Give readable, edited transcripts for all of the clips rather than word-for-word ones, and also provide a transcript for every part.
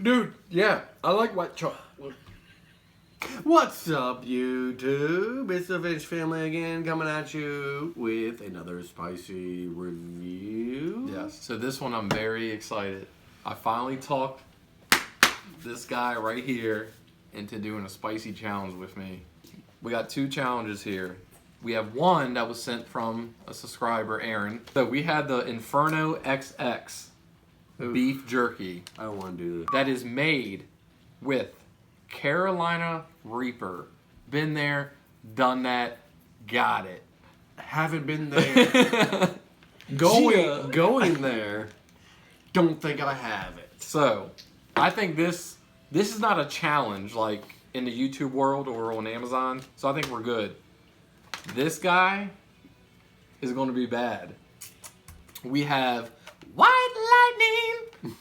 Dude, yeah, I like white chocolate. What's up, YouTube? It's the Fish Family again, coming at you with another spicy review. Yes, so this one I'm very excited. I finally talked this guy right here into doing a spicy challenge with me. We got two challenges here. We have one that was sent from a subscriber, Aaron. So we had the Inferno XX beef jerky. I don't want to do this. That is made with Carolina Reaper. Been there, done that, got it. Haven't been there. Going there. Don't think I have it. So, I think this is not a challenge like in the YouTube world or on Amazon. So I think we're good. This guy is going to be bad. We have White Lightning,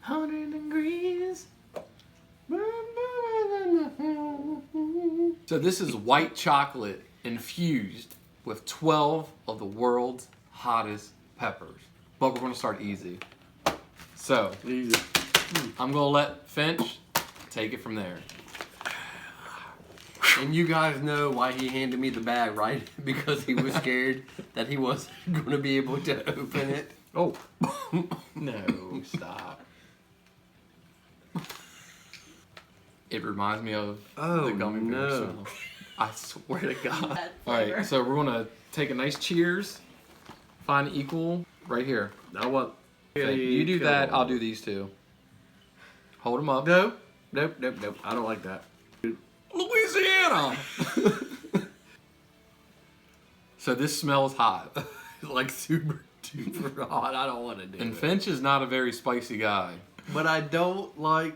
100 degrees. So this is white chocolate infused with 12 of the world's hottest peppers. But we're going to start easy. So, Easy. I'm going to let Finch take it from there. And you guys know why he handed me the bag, right? Because he was scared that he wasn't going to be able to open it. Oh. No, stop. It reminds me of the gummy bear smell. I swear to God. Alright, so we're going to take a nice cheers. Find equal right here. Now what? Okay, you do that, I'll do these two. Hold them up. Nope. Nope, nope, nope. I don't like that. Louisiana! So this smells hot. Like super duper hot. I don't want to do And it. Finch is not a very spicy guy. But I don't want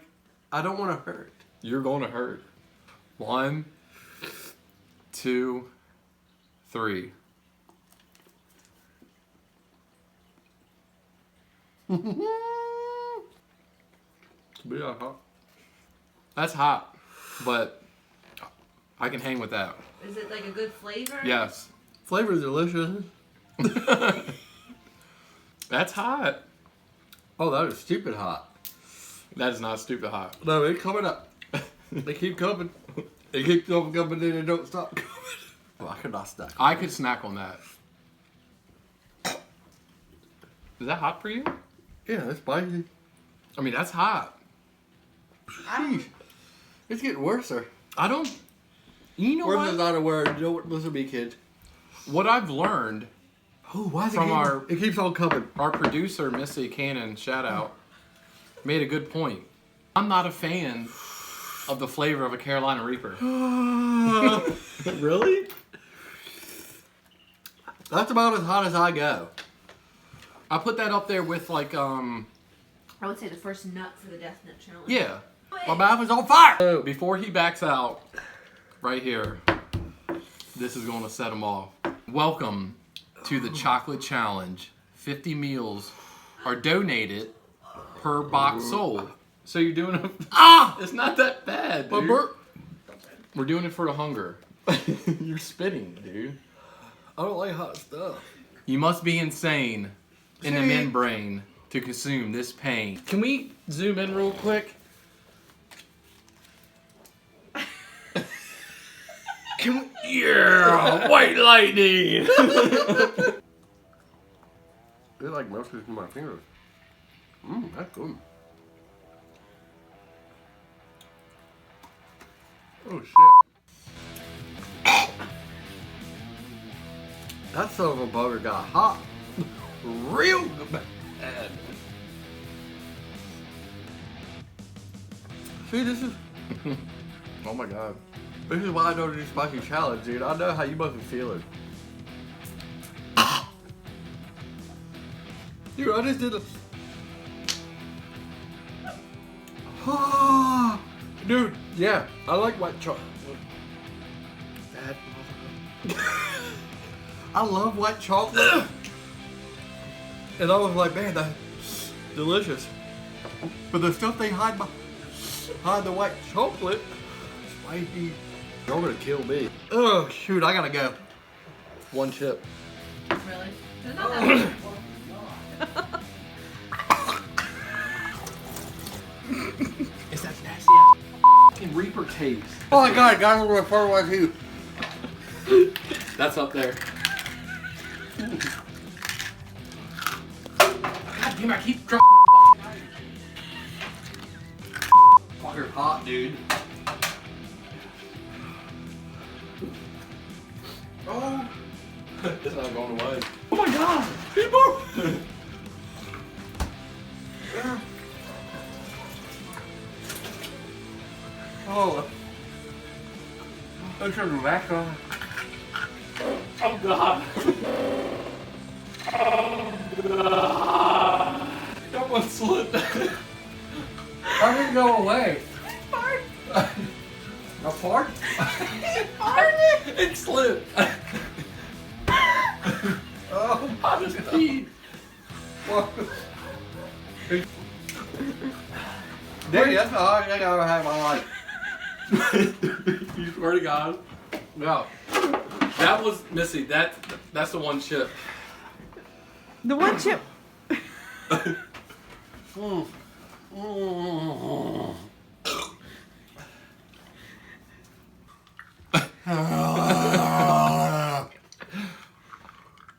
to hurt. You're going to hurt. 1, 2, 3. Yeah, hot. That's hot, but I can hang with that. Is it like a good flavor? Yes. Flavor's delicious. That's hot. Oh, that is stupid hot. That is not stupid hot. No, it's coming up. They keep coming. They keep coming and they don't stop coming. Well, I could not snack. I could snack on that. Is that hot for you? Yeah, that's spicy. I mean, that's hot. Sheesh. It's getting worse, sir. I don't... You know Worse is what? not a word. You don't listen to me, kids. What I've learned Oh, why is From it keeps on coming. our producer, Missy Cannon, shout out, made a good point. I'm not a fan of the flavor of a Carolina Reaper. Really? That's about as hot as I go. I put that up there with like, I would say the first nut for the Death Nut Challenge. yeah. My mouth is on fire. Before he backs out, right here, this is going to set him off. Welcome to the Chocolate Challenge. 50 meals are donated per box sold. So you're doing a... It's not that bad, dude. We're doing it for the hunger. You're spitting, dude. I don't like hot stuff. You must be insane in the membrane to consume this pain. Can we zoom in real quick? Yeah, White Lightning. It like melted through my fingers. That's good. Oh shit. That son of a bugger got hot. Real bad. See, this is Oh my God. this is why I don't do spicy challenge, dude. I know how you must be feeling. Dude, I just did a... Dude, yeah, I like white chocolate. That motherfucker. I love white chocolate. And I was like, man, that's delicious. But the stuff they hide behind the white chocolate, spicy. You're gonna kill me. Oh, shoot, I gotta go. One chip. Really? It's not that much. It's that nasty ass fucking Reaper taste. Oh my god, got a little fur one too. That's up there. God damn, I keep dropping the fucking ice. Fucking hot, dude. Oh. It's not going away. Oh my god! People! Oh. Let's turn the back on. Oh god! That one slipped. How did it go away? Fart. A fart? It slipped. Oh. I just peed. Dude, that's the hardest thing I've ever had in my life. You swear to God. No. That was Missy. That's the one chip. The one chip.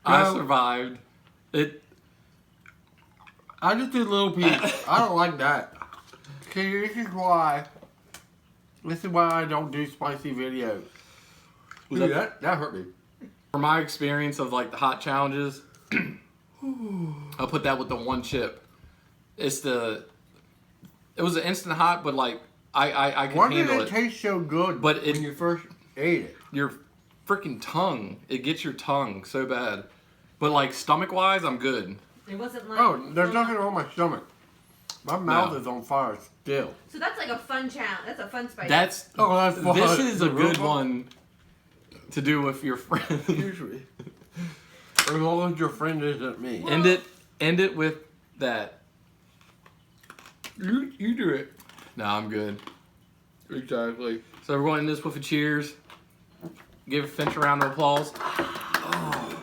I survived. It. I just did little piece. I don't like that. See, this is why I don't do spicy videos. Dude, that hurt me. For my experience of like the hot challenges, I'll put that with the one chip. It was an instant hot, but like I can Why did handle it it. taste so good But when you first ate it? Your freaking tongue, it gets your tongue so bad. But like stomach wise, I'm good. It wasn't like. Oh, there's nothing wrong with my stomach. My mouth No. is on fire still. So that's like a fun challenge. That's a fun spice. That's That's fun. this is a The good real one to do with your friend. Usually. As long as your friend isn't me. End it with that. You do it. No, I'm good. Exactly. So we're going to end this with a cheers. Give Finch a round of applause. Oh.